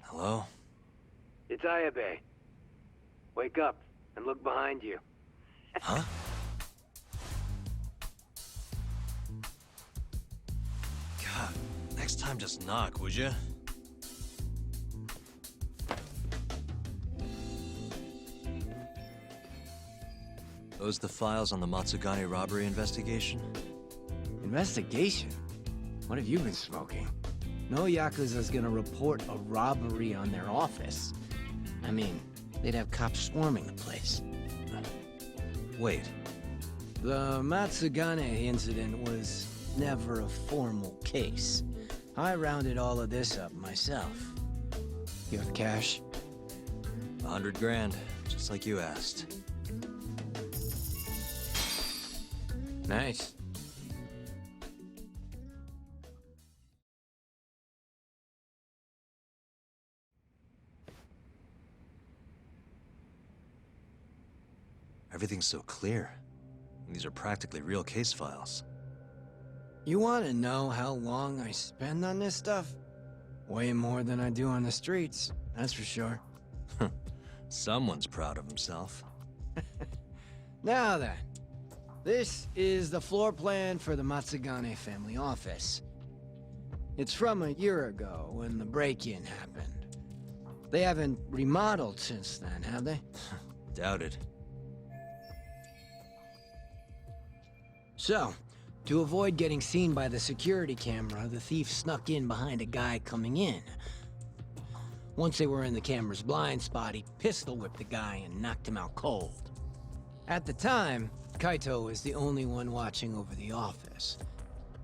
Hello? It's Ayabe. Wake up and look behind you. Huh? God, next time just knock, would you? Those the files on the Matsugane robbery investigation? Investigation? What have you been smoking? No Yakuza's gonna report a robbery on their office. I mean, they'd have cops swarming the place. Wait. The Matsugane incident was never a formal case. I rounded all of this up myself. You have cash? 100 grand, just like you asked. Nice. Everything's so clear. These are practically real case files. You want to know how long I spend on this stuff? Way more than I do on the streets, that's for sure. Someone's proud of himself. Now then, this is the floor plan for the Matsugane family office. It's from a year ago when the break-in happened. They haven't remodeled since then, have they? Doubted. So, to avoid getting seen by the security camera, the thief snuck in behind a guy coming in. Once they were in the camera's blind spot, he pistol-whipped the guy and knocked him out cold. At the time, Kaito was the only one watching over the office.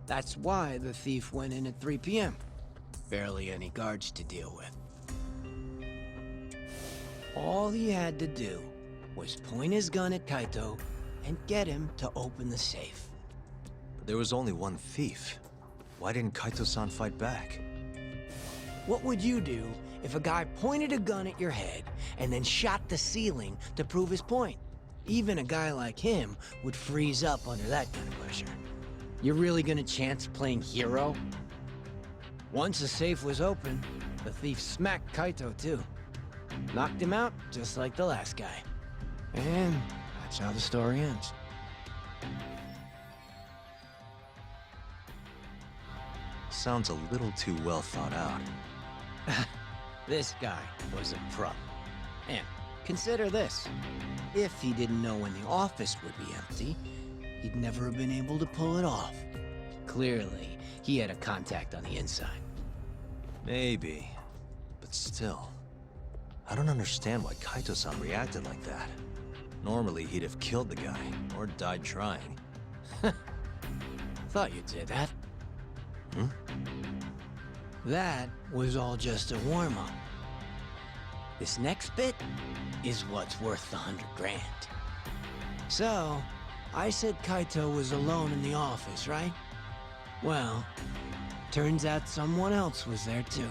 That's why the thief went in at 3 p.m. Barely any guards to deal with. All he had to do was point his gun at Kaito and get him to open the safe. But there was only one thief. Why didn't Kaito-san fight back? What would you do if a guy pointed a gun at your head and then shot the ceiling to prove his point? Even a guy like him would freeze up under that kind of pressure. You're really gonna chance playing hero? Once the safe was open, the thief smacked Kaito too. Knocked him out just like the last guy. And that's how the story ends. Sounds a little too well thought out. This guy was a pro. And consider this. If he didn't know when the office would be empty, he'd never have been able to pull it off. Clearly, he had a contact on the inside. Maybe. But still. I don't understand why Kaito-san reacted like that. Normally, he'd have killed the guy, or died trying. Thought you'd say that. Hmm? That was all just a warm-up. This next bit is what's worth the 100 grand. So, I said Kaito was alone in the office, right? Well, turns out someone else was there too.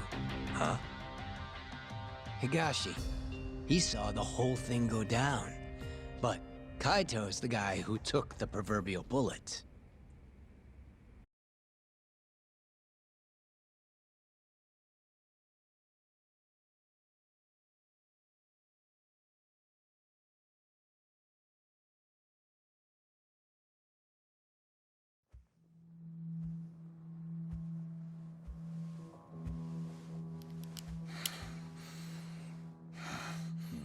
Huh? Higashi. He saw the whole thing go down. But Kaito's the guy who took the proverbial bullet.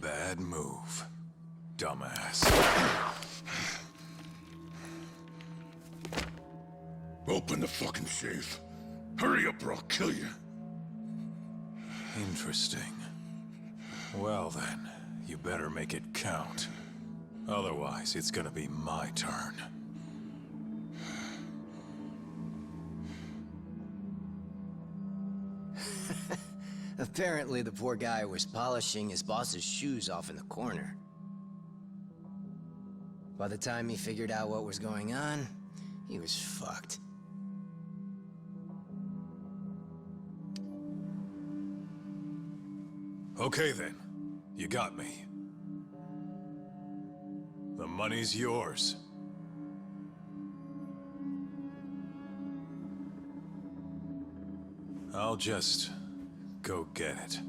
Bad move, dumbass. Open the fucking safe. Hurry up or I'll kill you. Interesting. Well then, you better make it count. Otherwise, it's gonna be my turn. Apparently the poor guy was polishing his boss's shoes off in the corner. By the time he figured out what was going on, he was fucked. Okay then, you got me. The money's yours. I'll just go get it.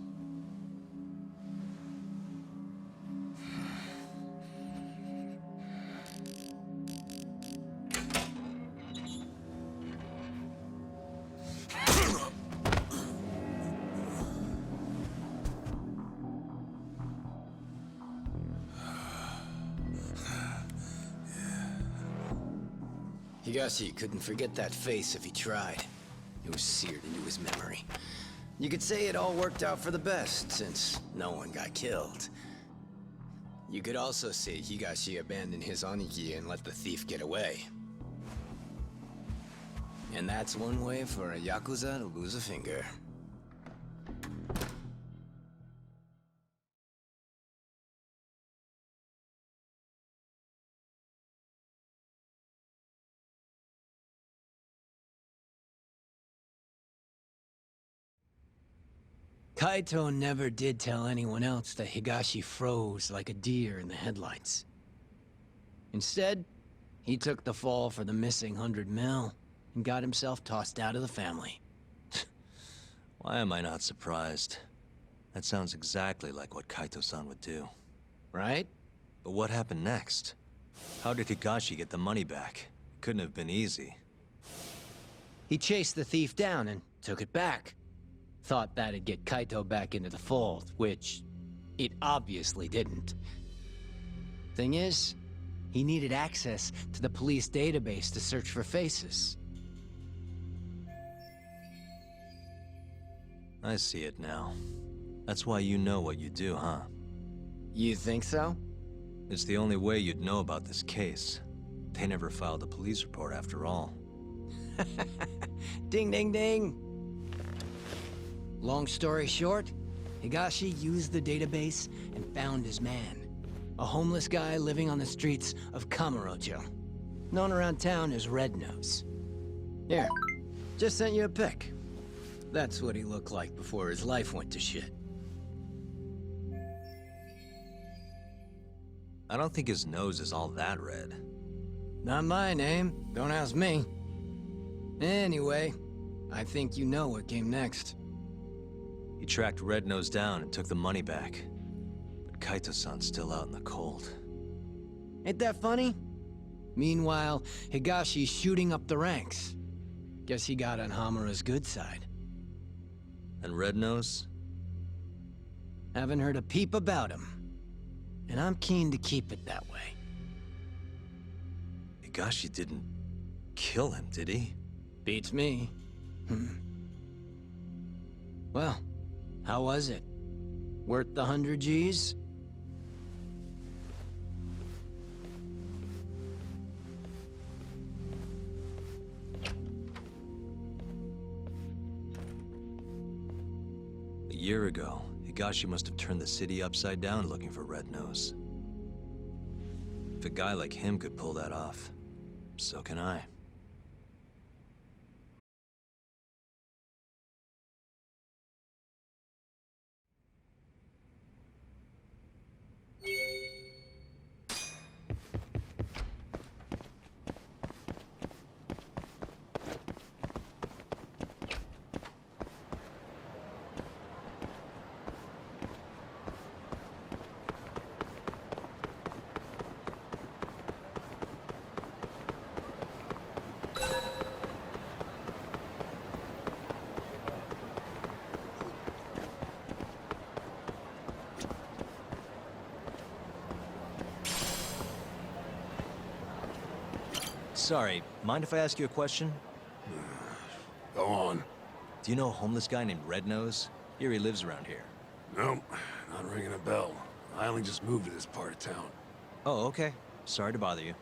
Higashi couldn't forget that face if he tried. It was seared into his memory. You could say it all worked out for the best, since no one got killed. You could also say Higashi abandoned his Aniki and let the thief get away. And that's one way for a Yakuza to lose a finger. Kaito never did tell anyone else that Higashi froze like a deer in the headlights. Instead, he took the fall for the missing 100 mil and got himself tossed out of the family. Why am I not surprised? That sounds exactly like what Kaito-san would do. Right? But what happened next? How did Higashi get the money back? Couldn't have been easy. He chased the thief down and took it back. Thought that'd get Kaito back into the fold, which it obviously didn't. Thing is, he needed access to the police database to search for faces. I see it now. That's why you know what you do, huh? You think so? It's the only way you'd know about this case. They never filed a police report after all. Ding, ding, ding! Long story short, Higashi used the database and found his man. A homeless guy living on the streets of Kamurocho. Known around town as Red Nose. Here, just sent you a pic. That's what he looked like before his life went to shit. I don't think his nose is all that red. Not my name, don't ask me. Anyway, I think you know what came next. He tracked Red Nose down and took the money back. But Kaito-san's still out in the cold. Ain't that funny? Meanwhile, Higashi's shooting up the ranks. Guess he got on Hamura's good side. And Red Nose? Haven't heard a peep about him. And I'm keen to keep it that way. Higashi didn't kill him, did he? Beats me. Well, how was it? Worth the 100 G's? A year ago, Higashi must have turned the city upside down looking for Red Nose. If a guy like him could pull that off, so can I. Sorry, mind if I ask you a question? Go on. Do you know a homeless guy named Red Nose? Here he lives around here. Nope, not ringing a bell. I only just moved to this part of town. Oh, okay. Sorry to bother you.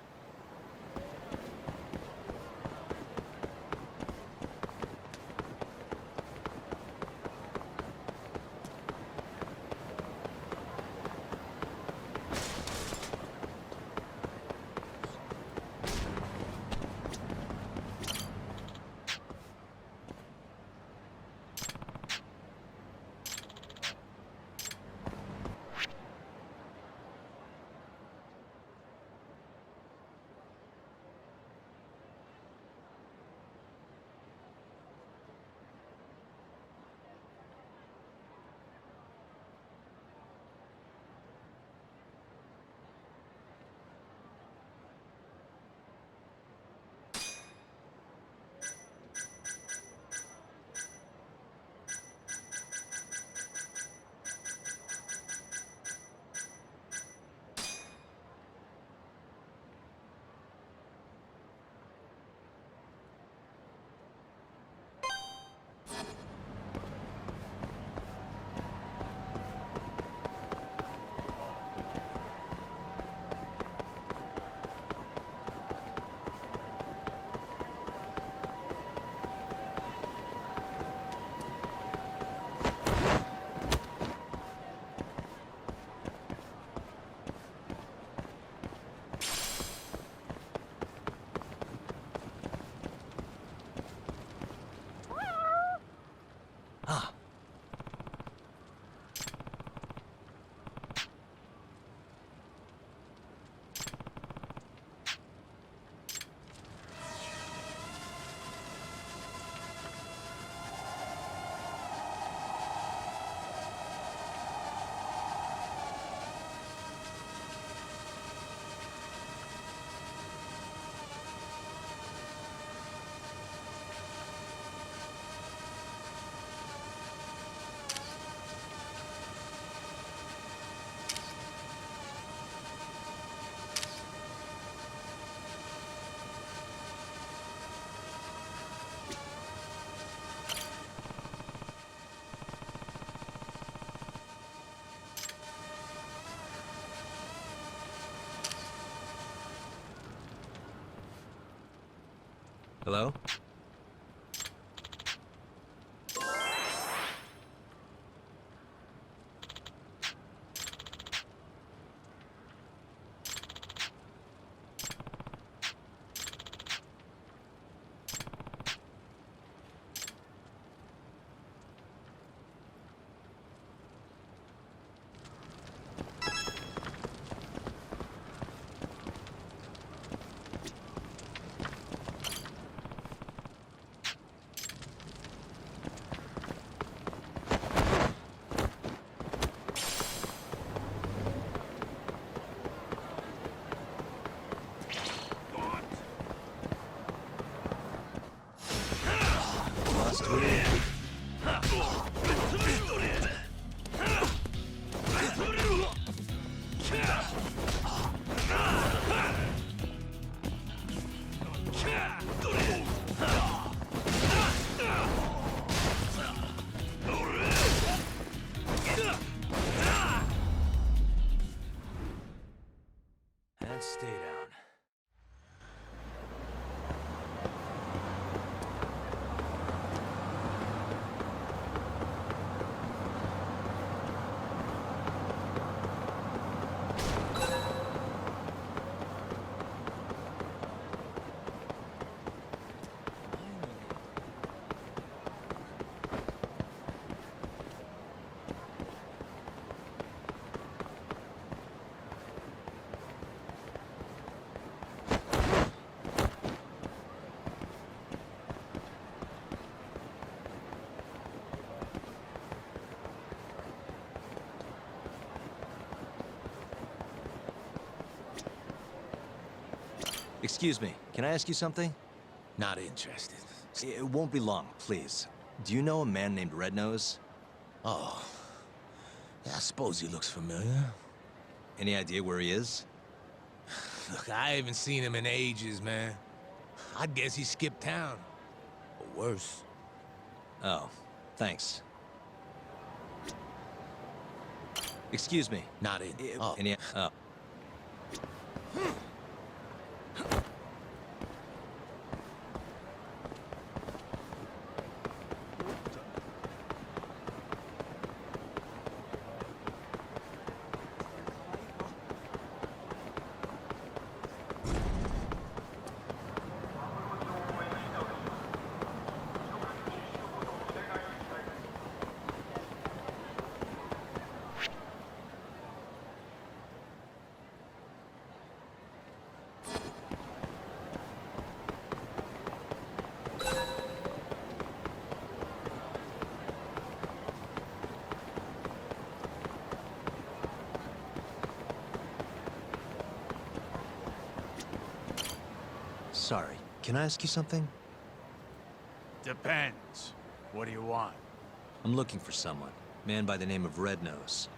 Hello? Must we? And stay down. Excuse me, can I ask you something? Not interested. It won't be long, please. Do you know a man named Rednose? Oh. Yeah, I suppose he looks familiar. Any idea where he is? Look, I haven't seen him in ages, man. I'd guess he skipped town. Or worse. Oh, thanks. Excuse me. Not in. Oh. Any... Oh. Sorry, can I ask you something? Depends. What do you want? I'm looking for someone. Man by the name of Rednose.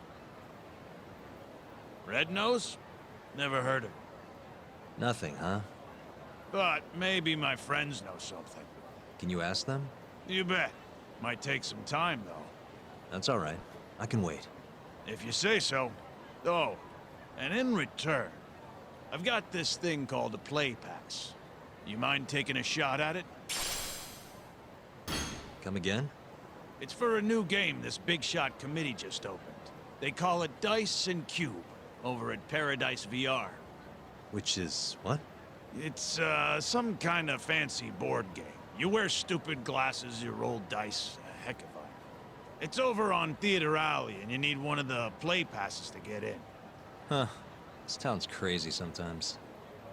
Rednose? Never heard of him. Nothing, huh? But maybe my friends know something. Can you ask them? You bet. Might take some time, though. That's all right. I can wait. If you say so. Oh, and in return, I've got this thing called a play pass. You mind taking a shot at it? Come again? It's for a new game this big shot committee just opened. They call it Dice and Cube, over at Paradise VR. Which is... what? It's, some kind of fancy board game. You wear stupid glasses, you roll dice, a heck of a... It's over on Theater Alley, and you need one of the play passes to get in. Huh. This town's crazy sometimes.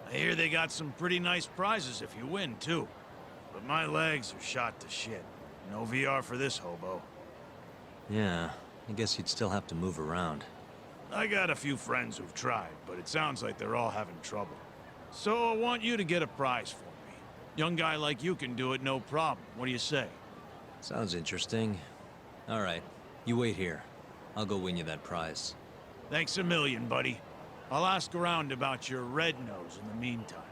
I hear they got some pretty nice prizes if you win, too. But my legs are shot to shit. No VR for this hobo. Yeah, I guess you'd still have to move around. I got a few friends who've tried, but it sounds like they're all having trouble. So I want you to get a prize for me. Young guy like you can do it, no problem. What do you say? Sounds interesting. All right, you wait here. I'll go win you that prize. Thanks a million, buddy. I'll ask around about your red nose in the meantime.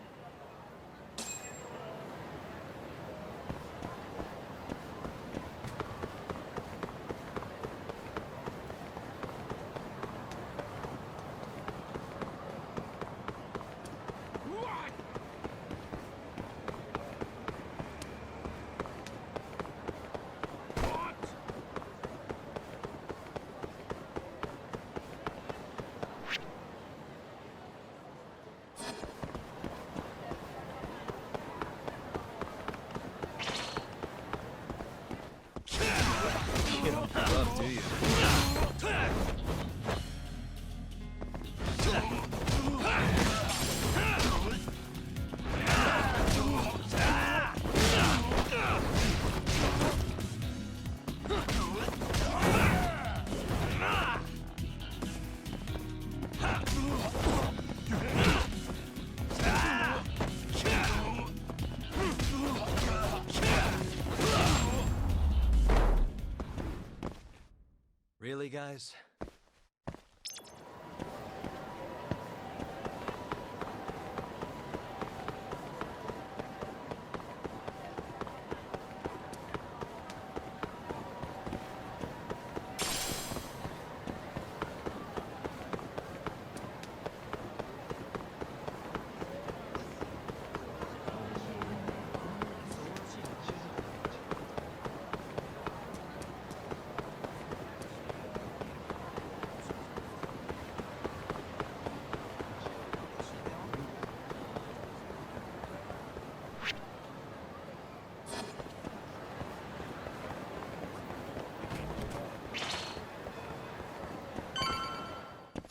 do you? Really, guys?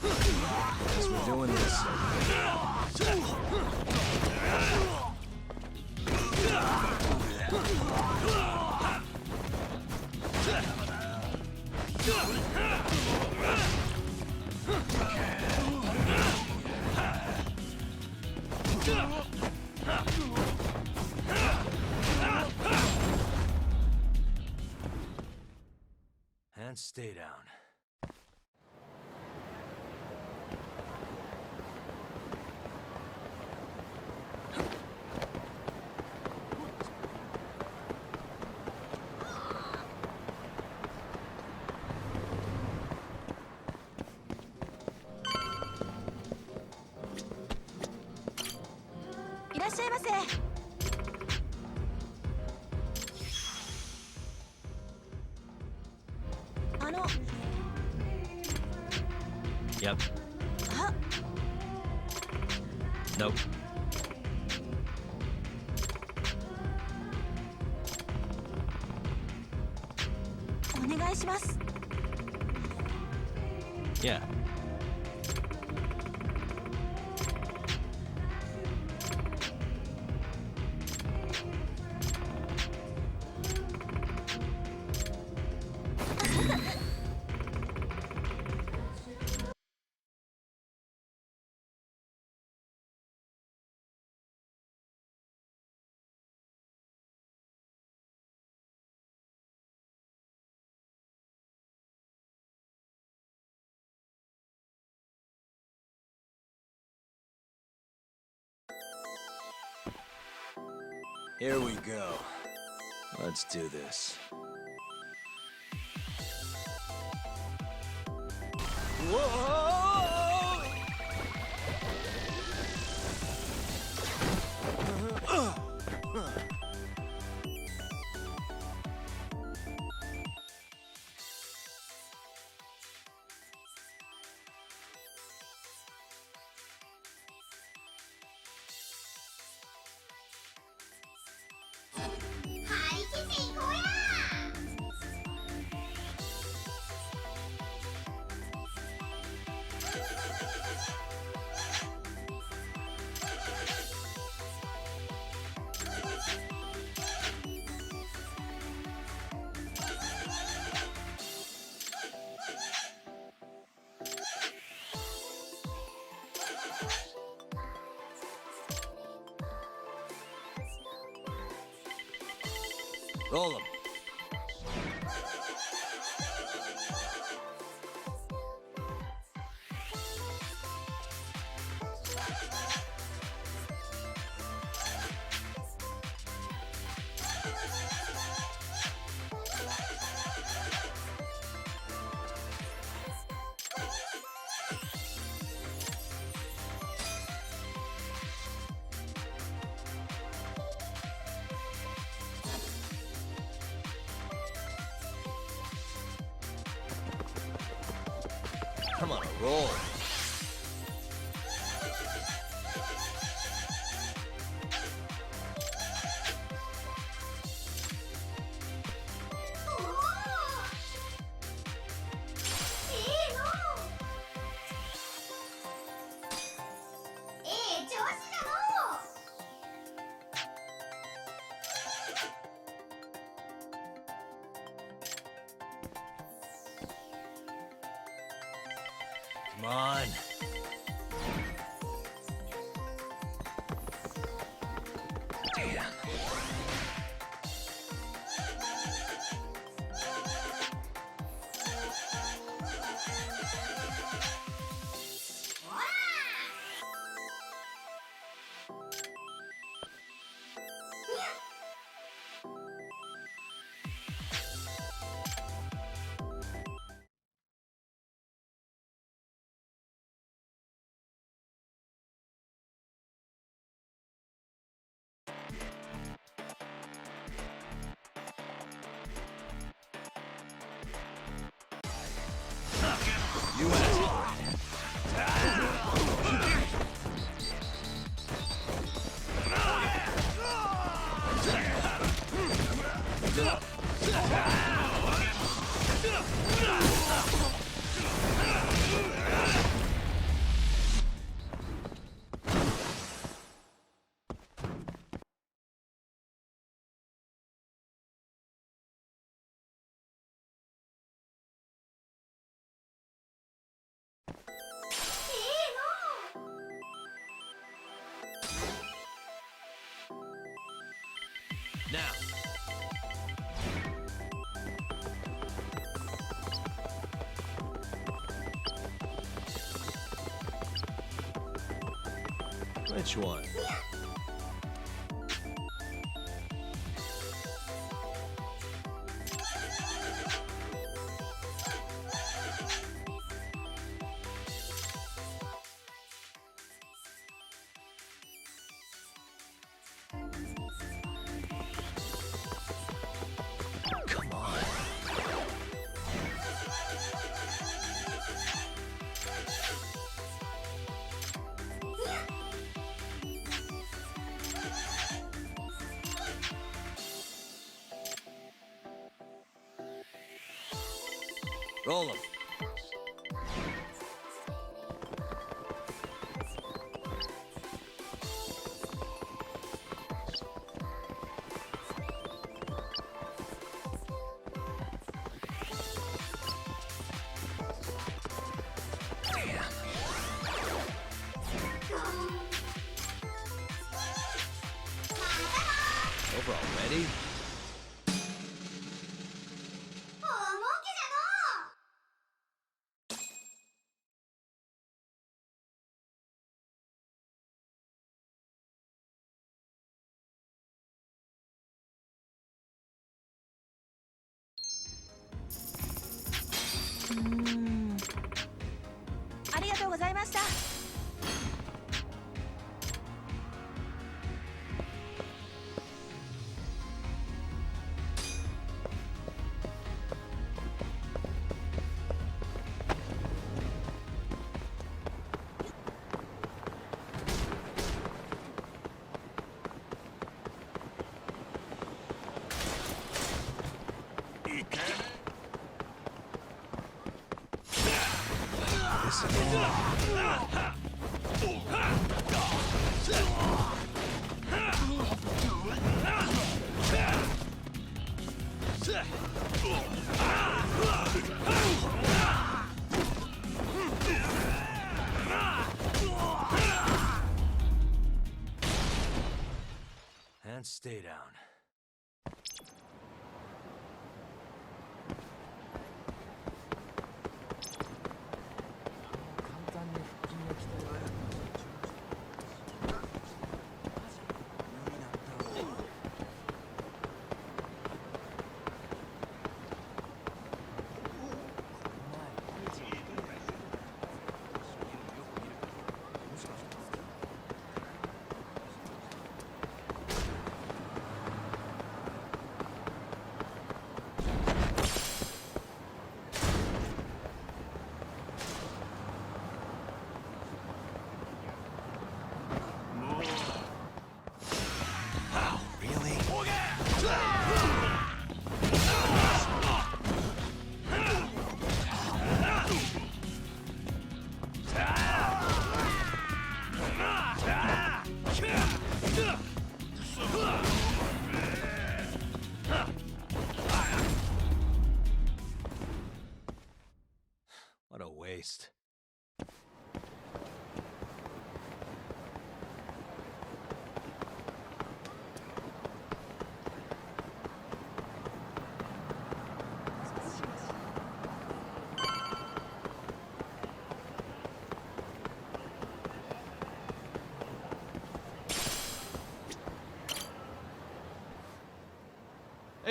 Guess we're doing this. And stay down. Yep. Nope. Yeah. Here we go. Let's do this. Roll 'em. I'm on a roll. Come on. Damn. Now. Which one? Come on. Roll them. Over already? And stay down. What a waste.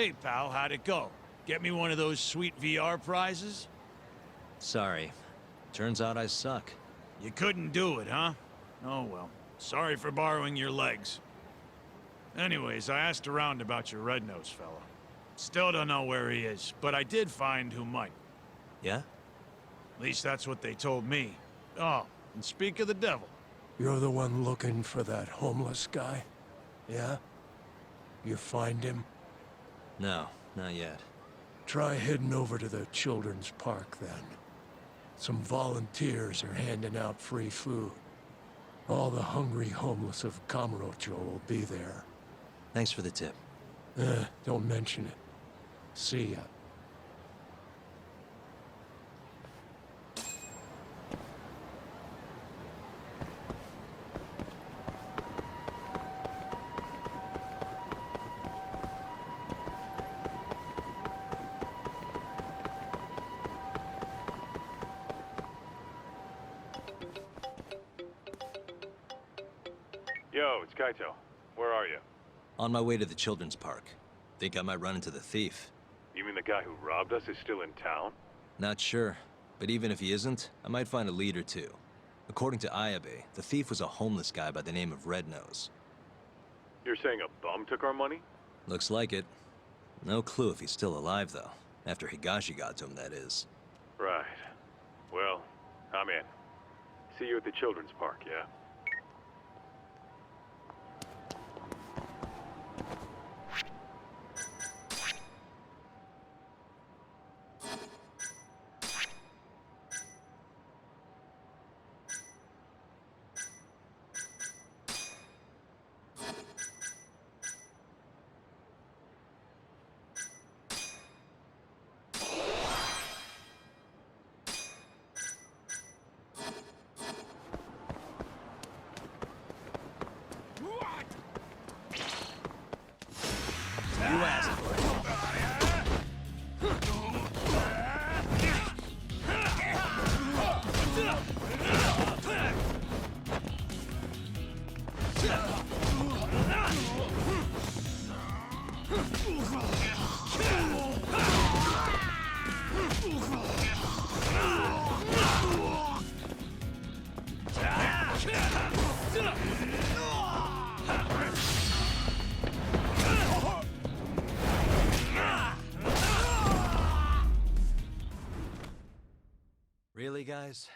Hey, pal, how'd it go? Get me one of those sweet VR prizes? Sorry. Turns out I suck. You couldn't do it, huh? Oh, well. Sorry for borrowing your legs. Anyways, I asked around about your red-nosed fella. Still don't know where he is, but I did find who might. Yeah? At least that's what they told me. Oh, and speak of the devil. You're the one looking for that homeless guy? Yeah? You find him? No, not yet. Try heading over to the children's park, then. Some volunteers are handing out free food. All the hungry homeless of Kamurocho will be there. Thanks for the tip. Don't mention it. See ya. Yo, it's Kaito. Where are you? On my way to the children's park. Think I might run into the thief. You mean the guy who robbed us is still in town? Not sure, but even if he isn't, I might find a lead or two. According to Ayabe, the thief was a homeless guy by the name of Red Nose. You're saying a bum took our money? Looks like it. No clue if he's still alive, though. After Higashi got to him, that is. Right. Well, I'm in. See you at the children's park, yeah? You asked for it. Really, guys?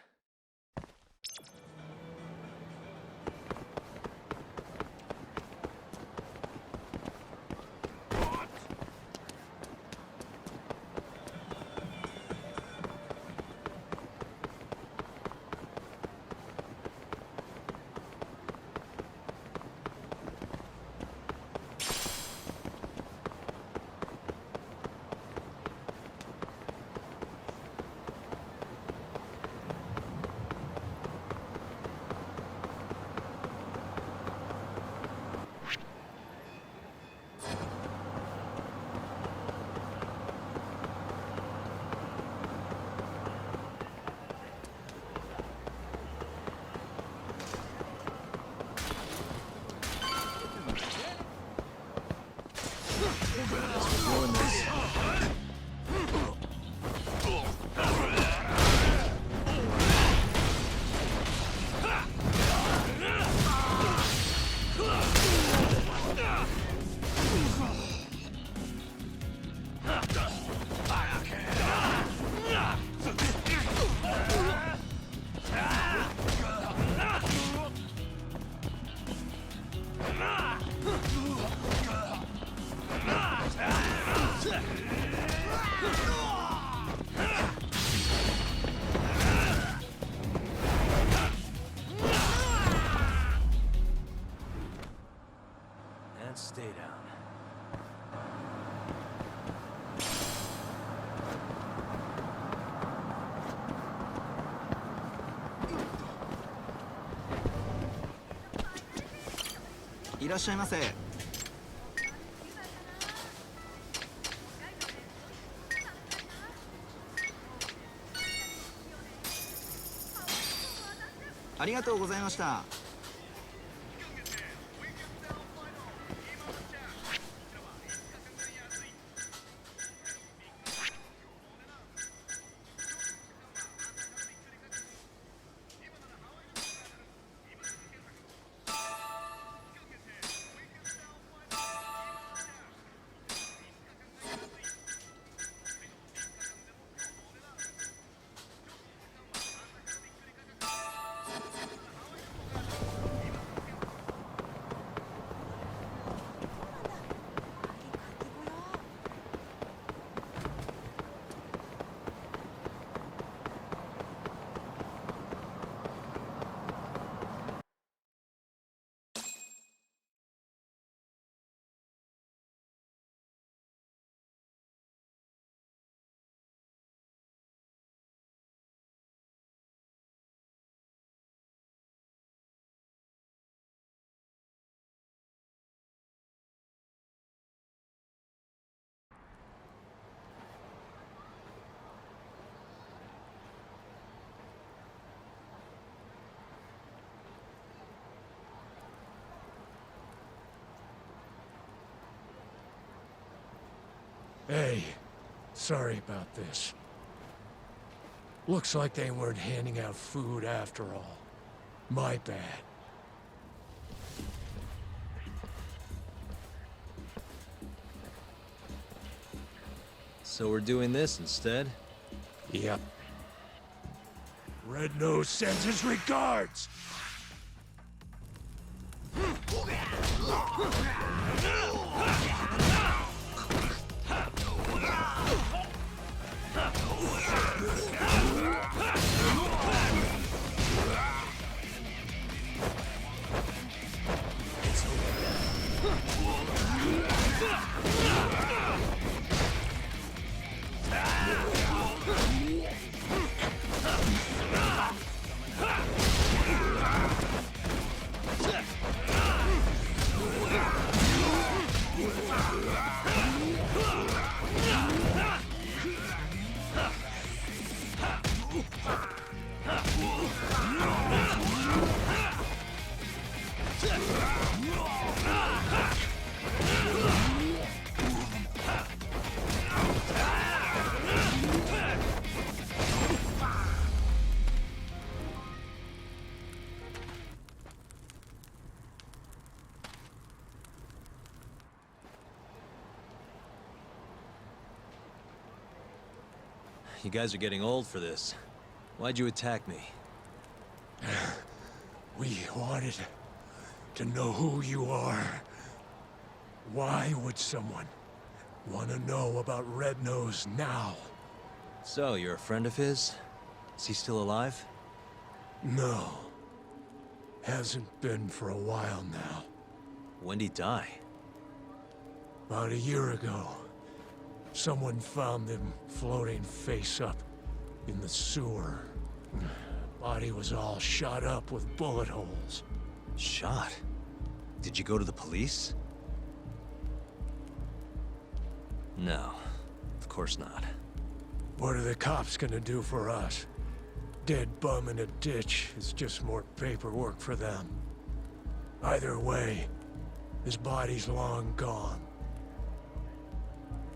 Doing this. And stay down. Hey, sorry about this. Looks like they weren't handing out food after all. My bad. So we're doing this instead? Yep. Red Nose sends his regards! You guys are getting old for this. Why'd you attack me? We wanted to know who you are. Why would someone want to know about Red Nose now? So, you're a friend of his? Is he still alive? No. Hasn't been for a while now. When'd he die? About a year ago, someone found him floating face up in the sewer. Body was all shot up with bullet holes. Shot? Did you go to the police? No, of course not. What are the cops gonna do for us? Dead bum in a ditch is just more paperwork for them. Either way, his body's long gone.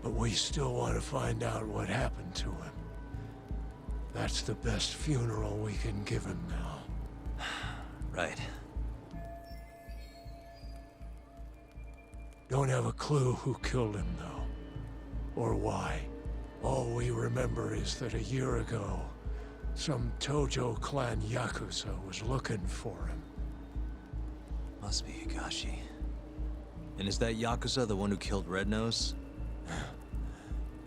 But we still want to find out what happened to him. That's the best funeral we can give him now. Right. Don't have a clue who killed him, though. Or why. All we remember is that a year ago, some Tojo clan Yakuza was looking for him. Must be Higashi. And is that Yakuza the one who killed Red Nose?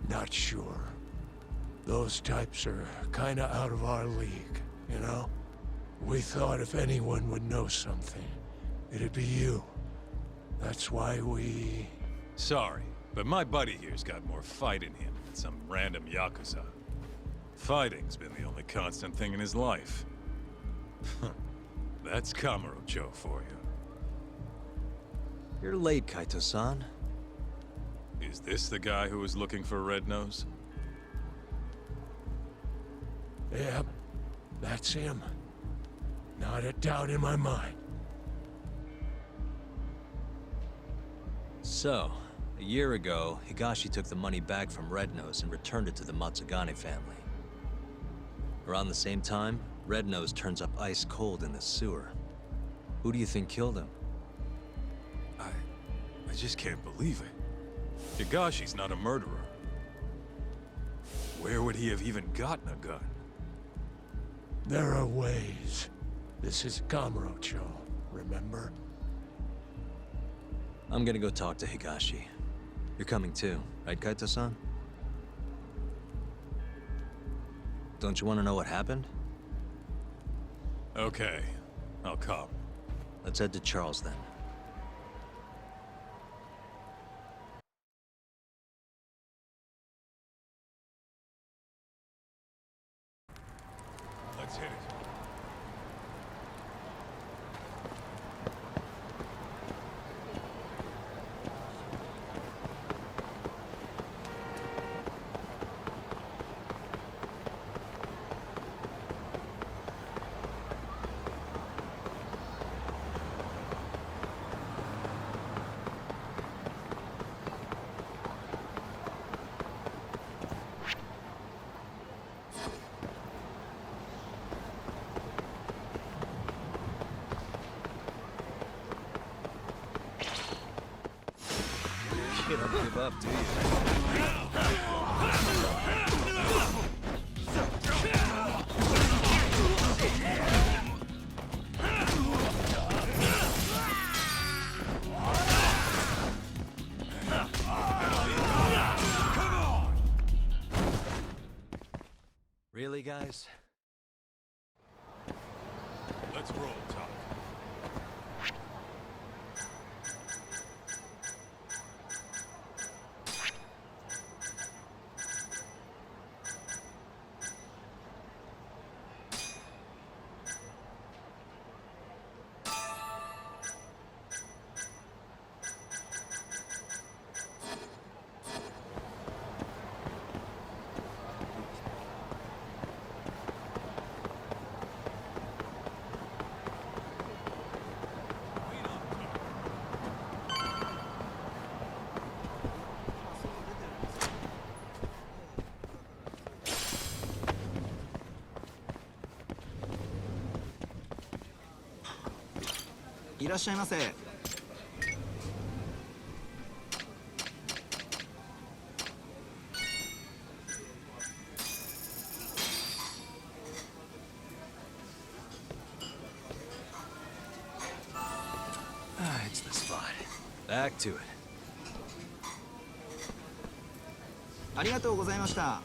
Not sure. Those types are kinda out of our league, you know? We thought if anyone would know something, it'd be you. That's why we... Sorry, but my buddy here's got more fight in him than some random Yakuza. Fighting's been the only constant thing in his life. That's Kamurocho for you. You're late, Kaito-san. Is this the guy who was looking for Red Nose? Yep, that's him. Not a doubt in my mind. So, a year ago, Higashi took the money back from Red Nose and returned it to the Matsugane family. Around the same time, Red Nose turns up ice cold in the sewer. Who do you think killed him? I just can't believe it. Higashi's not a murderer. Where would he have even gotten a gun? There are ways. This is Kamurocho, remember? I'm gonna go talk to Higashi. You're coming too, right, Kaito-san? Don't you want to know what happened? Okay, I'll come. Let's head to Charles then. Let's hit it. You don't give up, do you? Really, guys? Let's roll, Doc. It's the spot. Back to it. ありがとうございました。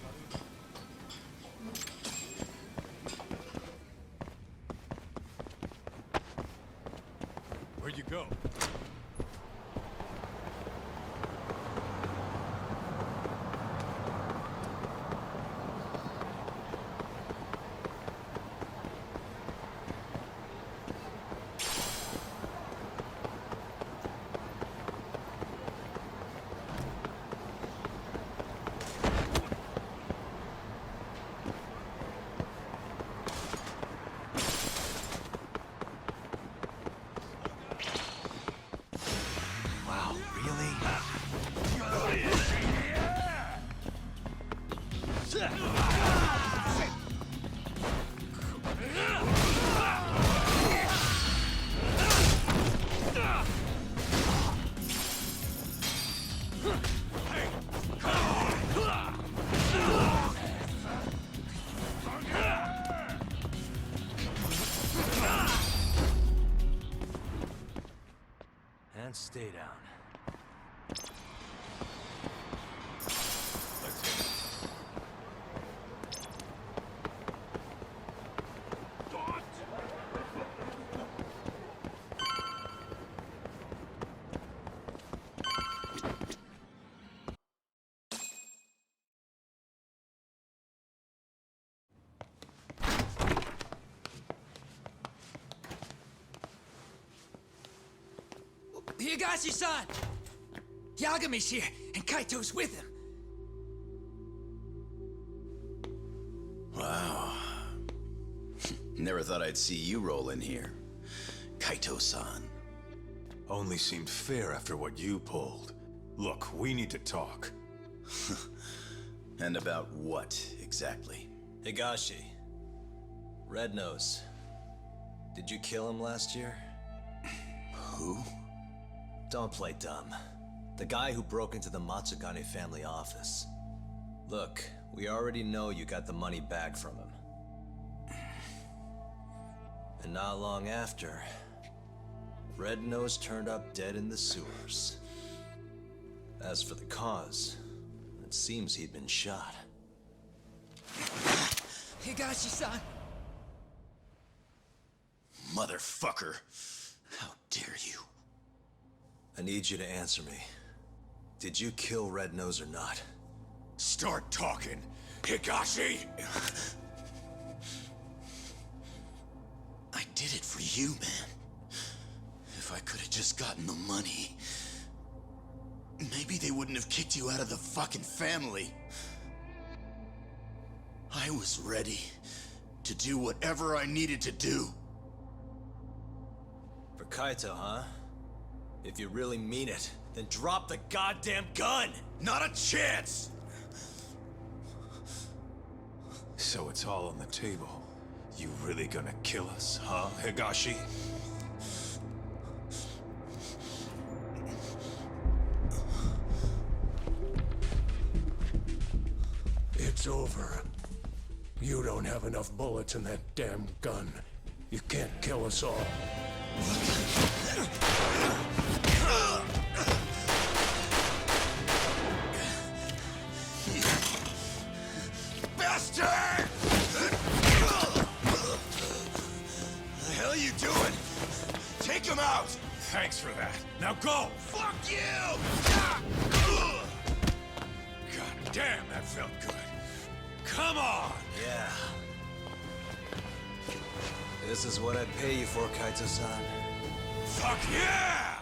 Where'd you go? Wow, really? And stay down. Let's hit it. Higashi-san! Yagami's here, and Kaito's with him. Wow. Never thought I'd see you roll in here. Kaito-san. Only seemed fair after what you pulled. Look, we need to talk. And about what, exactly? Higashi. Red Nose. Did you kill him last year? Who? Don't play dumb. The guy who broke into the Matsugane family office. Look, we already know you got the money back from him. And not long after, Red Nose turned up dead in the sewers. As for the cause, it seems he'd been shot. Higashi-san! Motherfucker. How dare you? I need you to answer me. Did you kill Red Nose or not? Start talking, Higashi! I did it for you, man. If I could have just gotten the money, maybe they wouldn't have kicked you out of the fucking family. I was ready to do whatever I needed to do. For Kaito, huh? If you really mean it, then drop the goddamn gun! Not a chance! So it's all on the table. You really gonna kill us, huh, Higashi? it's over. You don't have enough bullets in that damn gun. You can't kill us all. Bastard! The hell are you doing? Take him out! Thanks for that. Now go! Fuck you! God damn, that felt good. Come on! Yeah. This is what I'd pay you for, Kaito-san. Fuck yeah!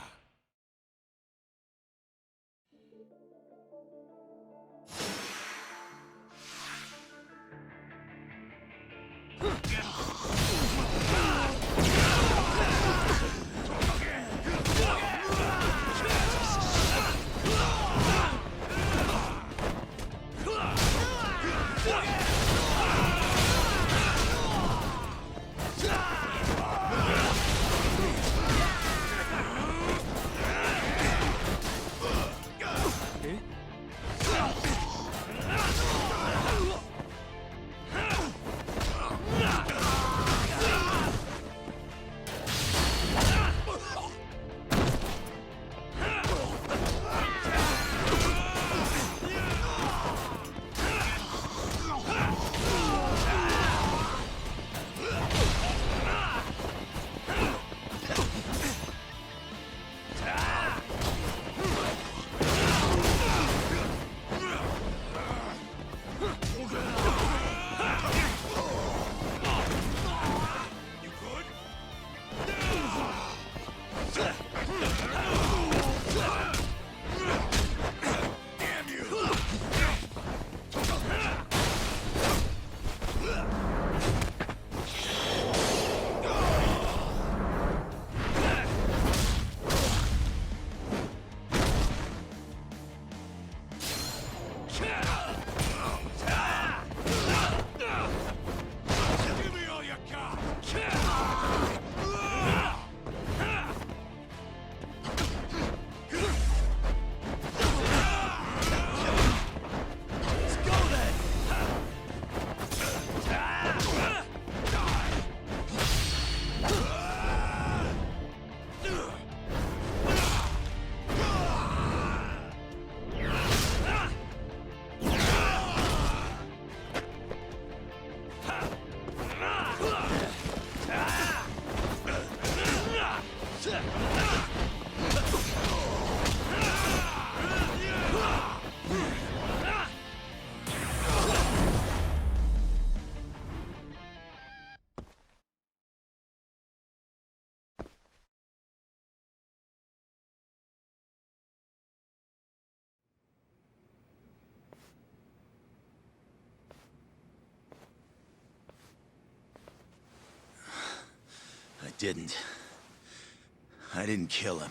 I didn't kill him.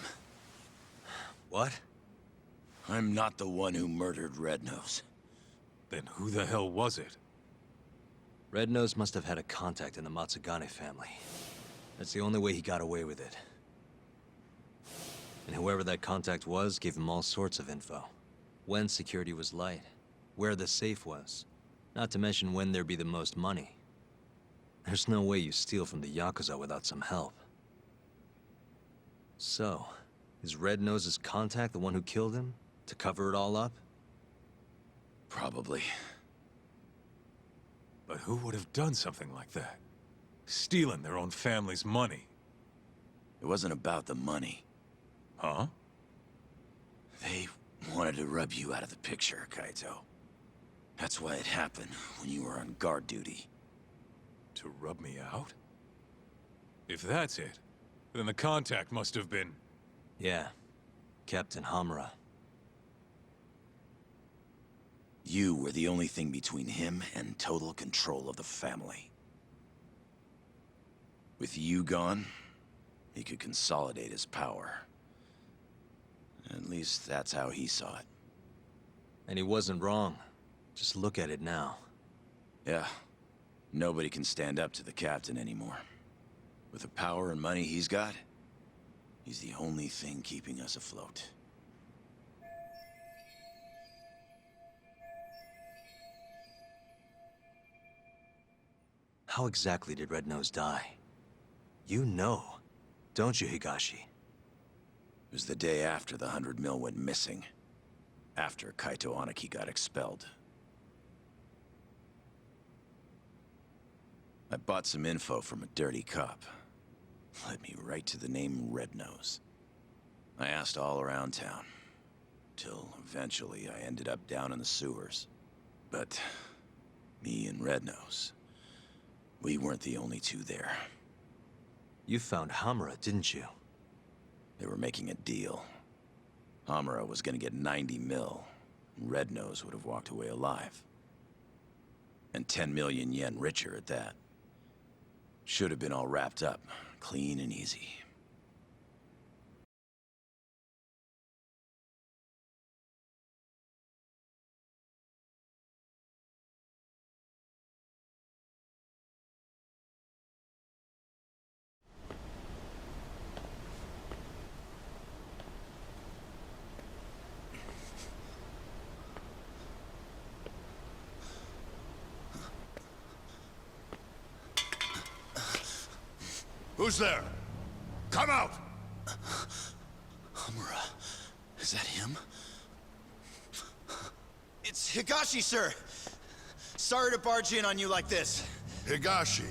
What? I'm not the one who murdered Red Nose. Then who the hell was it? Red Nose must have had a contact in the Matsugane family. That's the only way he got away with it. And whoever that contact was gave him all sorts of info. When security was light, where the safe was, not to mention when there'd be the most money. There's no way you steal from the Yakuza without some help. So, is Red Nose's contact the one who killed him? To cover it all up? Probably. But who would have done something like that? Stealing their own family's money. It wasn't about the money. Huh? They wanted to rub you out of the picture, Kaito. That's why it happened when you were on guard duty. To rub me out? If that's it, then the contact must have been... Yeah. Captain Hamura. You were the only thing between him and total control of the family. With you gone, he could consolidate his power. At least that's how he saw it. And he wasn't wrong. Just look at it now. Yeah. Nobody can stand up to the captain anymore. With the power and money he's got, he's the only thing keeping us afloat. How exactly did Red Nose die? You know, don't you, Higashi? It was the day after the 100 mil went missing. After Kaito Aniki got expelled. I bought some info from a dirty cop. Led me right to the name Red Nose. I asked all around town. Till eventually I ended up down in the sewers. But me and Red Nose, we weren't the only two there. You found Hamura, didn't you? They were making a deal. Hamura was gonna get 90 mil. Red Nose would have walked away alive. And 10 million yen richer at that. Should have been all wrapped up, clean and easy. Who's there? Come out! Hamura, is that him? It's Higashi, sir! Sorry to barge in on you like this. Higashi.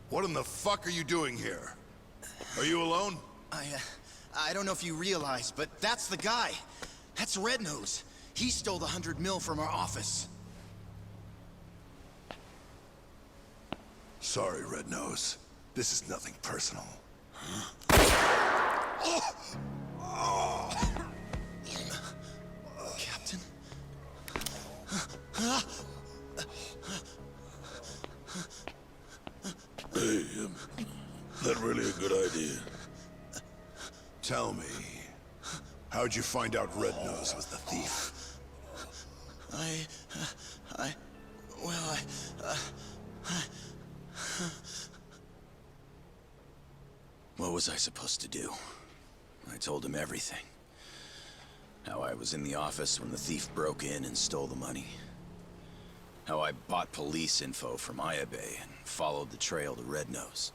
What in the fuck are you doing here? Are you alone? I don't know if you realize, but that's the guy. That's Red Nose. He stole the 100 mil from our office. Sorry, Red Nose. This is nothing personal. Captain? Hey, that really a good idea? Tell me, how'd you find out Red Nose was the thief? What was I supposed to do? I told him everything. How I was in the office when the thief broke in and stole the money. How I bought police info from Ayabe and followed the trail to Red Nose.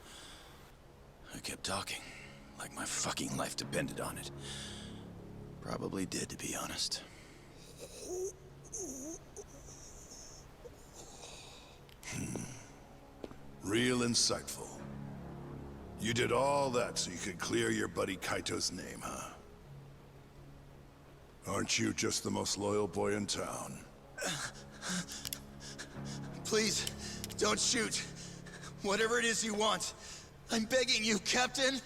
I kept talking, like my fucking life depended on it. Probably did, to be honest. Real insightful. You did all that so you could clear your buddy Kaito's name, huh? Aren't you just the most loyal boy in town? Please, don't shoot. Whatever it is you want. I'm begging you, Captain.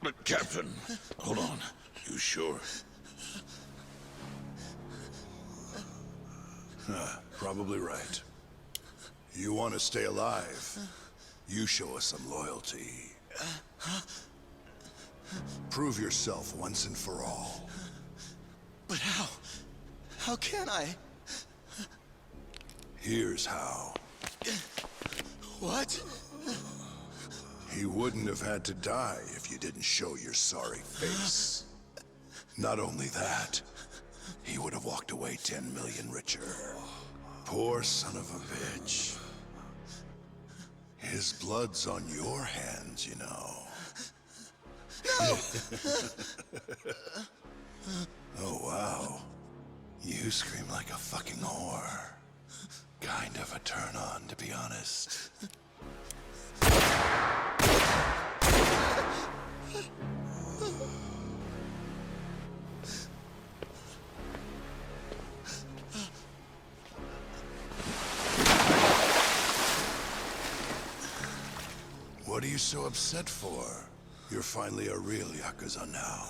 But Captain, hold on. You sure? Probably right. You want to stay alive, you show us some loyalty. Prove yourself once and for all. But how? How can I? Here's how. What? He wouldn't have had to die if you didn't show your sorry face. Not only that, he would have walked away 10 million richer. Poor son of a bitch. His blood's on your hands, you know. No! Oh, wow. You scream like a fucking whore. Kind of a turn on, to be honest. What are you so upset for? You're finally a real Yakuza now.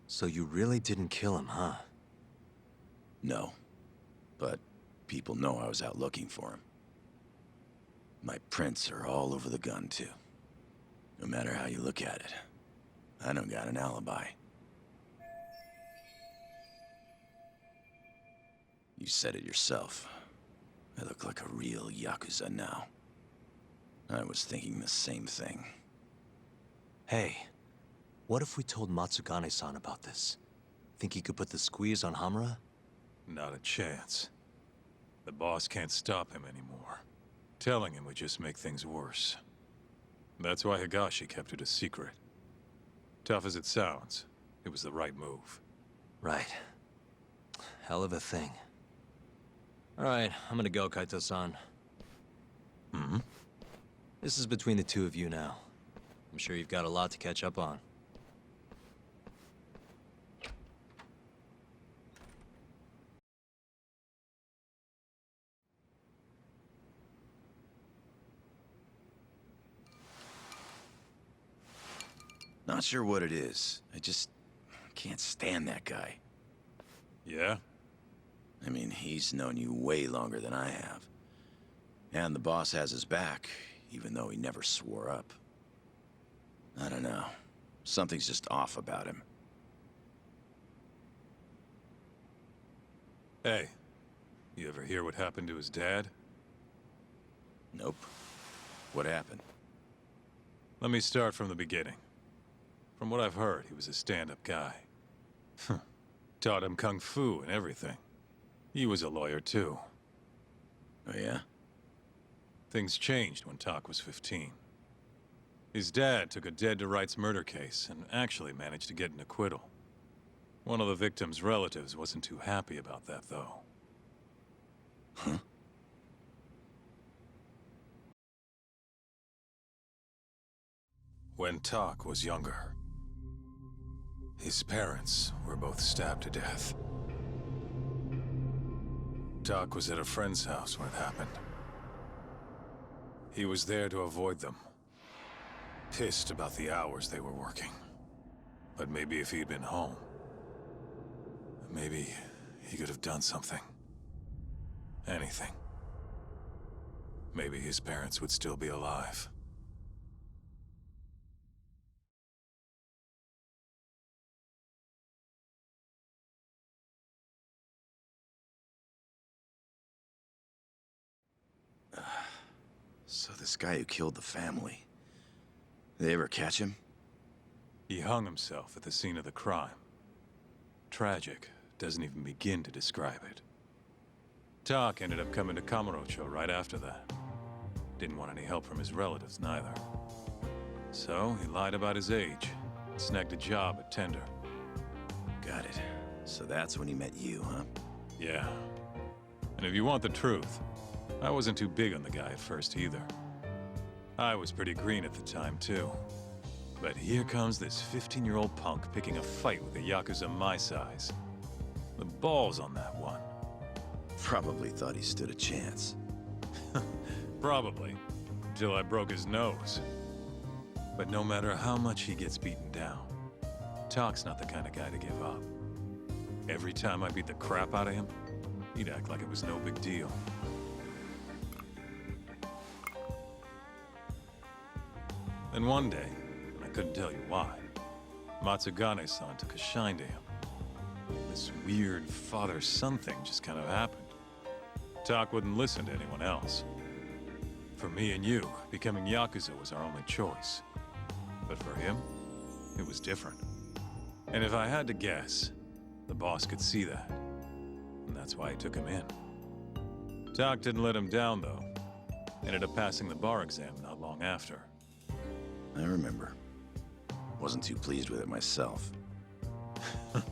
So you really didn't kill him, huh? No. But people know I was out looking for him. My prints are all over the gun, too. No matter how you look at it, I don't got an alibi. You said it yourself. I look like a real Yakuza now. I was thinking the same thing. Hey, what if we told Matsugane-san about this? Think he could put the squeeze on Hamura? Not a chance. The boss can't stop him anymore. Telling him would just make things worse. That's why Higashi kept it a secret. Tough as it sounds, it was the right move. Right. Hell of a thing. Alright, I'm gonna go, Kaito-san. Hmm? This is between the two of you now. I'm sure you've got a lot to catch up on. Not sure what it is. I just can't stand that guy. Yeah? I mean, he's known you way longer than I have. And the boss has his back, even though he never swore up. I don't know. Something's just off about him. Hey, you ever hear what happened to his dad? Nope. What happened? Let me start from the beginning. From what I've heard, he was a stand-up guy. Taught him kung fu and everything. He was a lawyer, too. Oh, yeah? Things changed when Tak was 15. His dad took a dead-to-rights murder case and actually managed to get an acquittal. One of the victim's relatives wasn't too happy about that, though. Huh? When Tak was younger, his parents were both stabbed to death. Tak was at a friend's house when it happened. He was there to avoid them. Pissed about the hours they were working. But maybe if he'd been home, maybe he could have done something. Anything. Maybe his parents would still be alive. So this guy who killed the family, did they ever catch him? He hung himself at the scene of the crime. Tragic doesn't even begin to describe it. Tak ended up coming to Kamurocho right after that. Didn't want any help from his relatives, neither. So he lied about his age, and snagged a job at Tender. Got it. So that's when he met you, huh? Yeah. And if you want the truth, I wasn't too big on the guy at first either. I was pretty green at the time, too. But here comes this 15-year-old punk picking a fight with a Yakuza my size. The balls on that one. Probably thought he stood a chance. Probably. Till I broke his nose. But no matter how much he gets beaten down, Tak's not the kind of guy to give up. Every time I beat the crap out of him, he'd act like it was no big deal. Then one day, and I couldn't tell you why, Matsugane-san took a shine to him. This weird father-son thing just kind of happened. Tak wouldn't listen to anyone else. For me and you, becoming Yakuza was our only choice. But for him, it was different. And if I had to guess, the boss could see that. And that's why he took him in. Tak didn't let him down, though. Ended up passing the bar exam not long after. I remember. Wasn't too pleased with it myself. But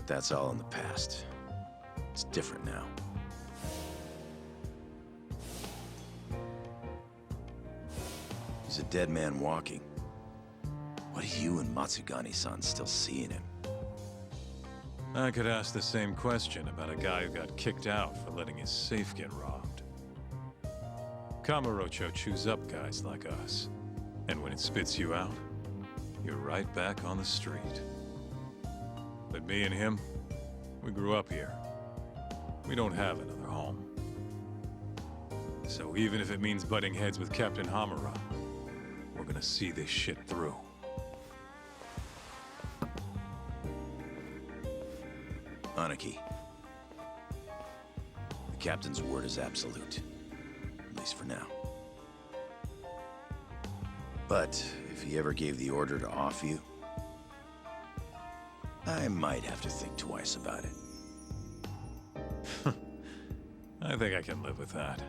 that's all in the past. It's different now. He's a dead man walking. What do you and Matsugane-san still see in him? I could ask the same question about a guy who got kicked out for letting his safe get robbed. Kamurocho chews up guys like us. And when it spits you out, you're right back on the street. But me and him, we grew up here. We don't have another home. So even if it means butting heads with Captain Hamura, we're gonna see this shit through. Aniki, captain's word is absolute. At least for now. But if he ever gave the order to off you, I might have to think twice about it. I think I can live with that.